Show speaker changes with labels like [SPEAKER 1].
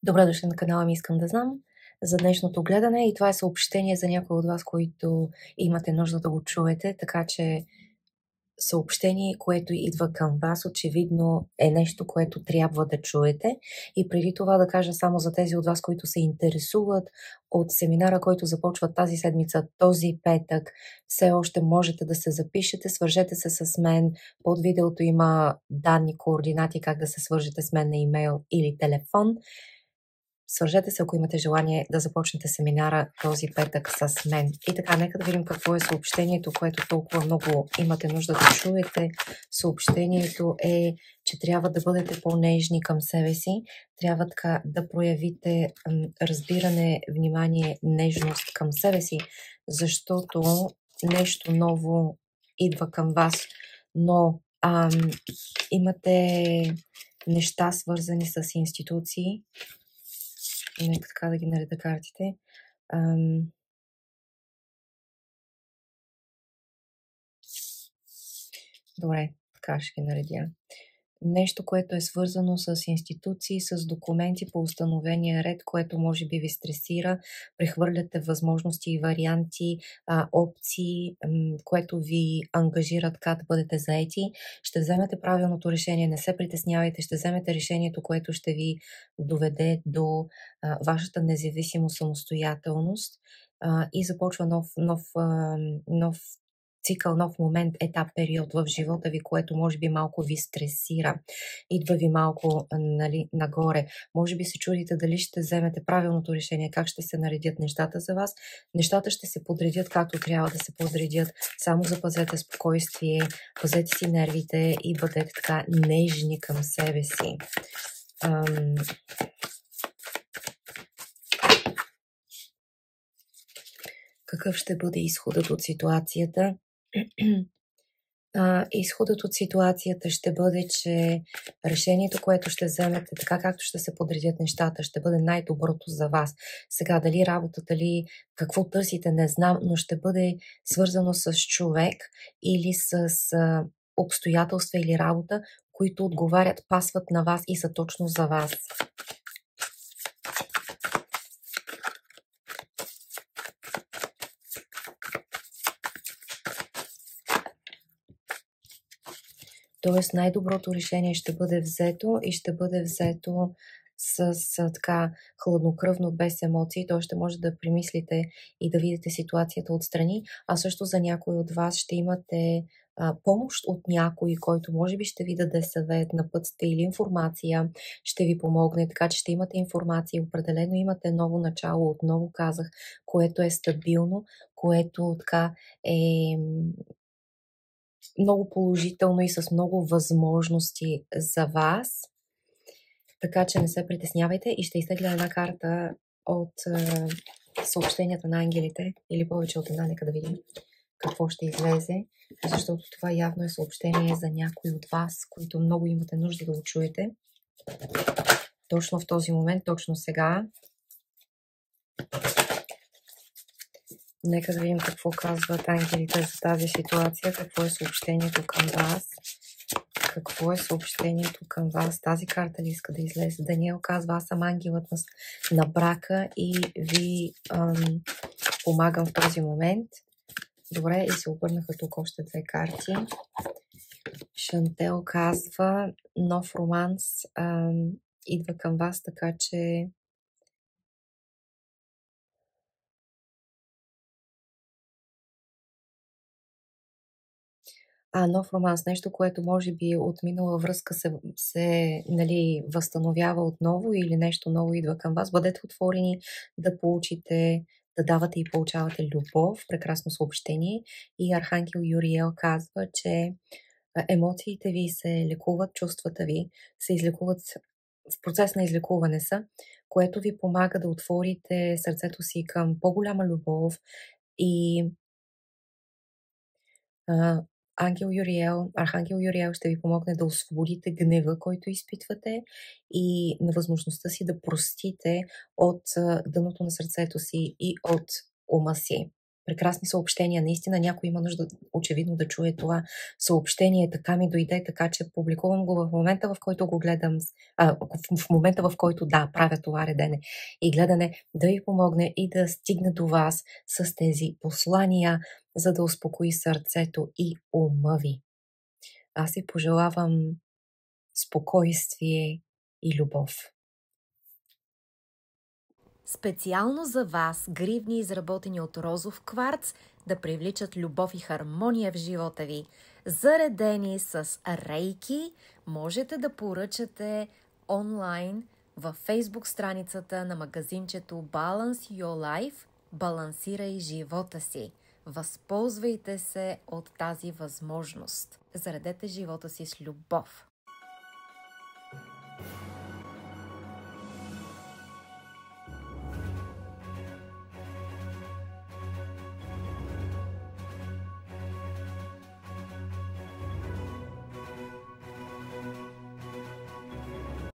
[SPEAKER 1] Добре дошли на канала ми Искам да знам за днешното гледане и това е съобщение за някои от вас, които имате нужда да го чуете, така че съобщение, което идва към вас, очевидно е нещо, което трябва да чуете. И преди това да кажа само за тези от вас, които се интересуват от семинара, който започва тази седмица, този петък, все още можете да се запишете, свържете се с мен. Под видеото има данни, координати, как да се свържете с мен на имейл или телефон. Свържете се, ако имате желание да започнете семинара този петък с мен. И така, нека да видим какво е съобщението, което толкова много имате нужда да чуете. Съобщението е, че трябва да бъдете по-нежни към себе си. Трябва така да проявите разбиране, внимание, нежност към себе си, защото нещо ново идва към вас, но имате неща свързани с институции. Нека така да ги нареда картите. Добре, така ще ги наредя. Нещо, което е свързано с институции, с документи по установения ред, което може би ви стресира, прехвърляте възможности и варианти, опции, което ви ангажира така да бъдете заети. Ще вземете правилното решение, не се притеснявайте, ще вземете решението, което ще ви доведе до вашата независимост, самостоятелност и започва нов цикъл, нов момент, етап, период в живота ви, което може би малко ви стресира. Идва ви малко нагоре. Може би се чудите дали ще вземете правилното решение, как ще се наредят нещата за вас. Нещата ще се подредят както трябва да се подредят. Само запазете спокойствие, пазете си нервите и бъдете така нежни към себе си. Какъв ще бъде изходът от ситуацията? Изходът от ситуацията ще бъде, че решението, което ще вземете, така както ще се подредят нещата, ще бъде най-доброто за вас. Сега, дали работата, дали какво търсите, не знам, но ще бъде свързано с човек или с обстоятелства или работа, които отговарят, пасват на вас и са точно за вас. Тоест най-доброто решение ще бъде взето и ще бъде взето с така хладнокръвно, без емоции. То ще може да премислите и да видите ситуацията отстрани, а също за някой от вас ще имате помощ от някой, който може би ще ви даде съвет, напътствие или информация, ще ви помогне, така че ще имате информация. Определено имате ново начало, отново казах, което е стабилно, което така е много положително и с много възможности за вас. Така че не се притеснявайте и ще изтегля една карта от съобщенията на ангелите или повече от една, нека да видим какво ще излезе, защото това явно е съобщение за някой от вас, които много имате нужда да го чуете. Точно в този момент, точно сега. Нека да видим какво казват ангелите за тази ситуация, какво е съобщението към вас. Какво е съобщението към вас? Тази карта ли иска да излезе? Даниел казва, аз съм ангелът на брака и ви помагам в този момент. Добре, и се обърнаха тук още две карти. Шантел казва, нов романс идва към вас, така че нов романс, нещо, което може би от минала връзка се възстановява отново или нещо ново идва към вас. Бъдете отворени да получите, да давате и получавате любов. Прекрасно съобщение. И Архангел Юриел казва, че емоциите ви се лекуват, чувствата ви се излекуват, в процес на излекуване са, което ви помага да отворите сърцето си към по-голяма любов и Архангел Юриел ще ви помогне да освободите гнева, който изпитвате и невъзможността си да простите от дъното на сърцето си и от ума си. прекрасни съобщения. Наистина някой има нужда очевидно да чуе това съобщение. Така ми дойде, така че публикувам го в момента, в който го гледам, в момента, в който правя това редене и гледане, да ви помогне и да стигне до вас с тези послания, за да успокои сърцето и ума ви. Аз ви пожелавам спокойствие и любов.
[SPEAKER 2] Специално за вас гривни, изработени от розов кварц, да привличат любов и хармония в живота ви. Заредени с рейки, можете да поръчате онлайн във Facebook страницата на магазинчето Balance Your Life – Балансирай живота си. Възползвайте се от тази възможност. Заредете живота си с любов.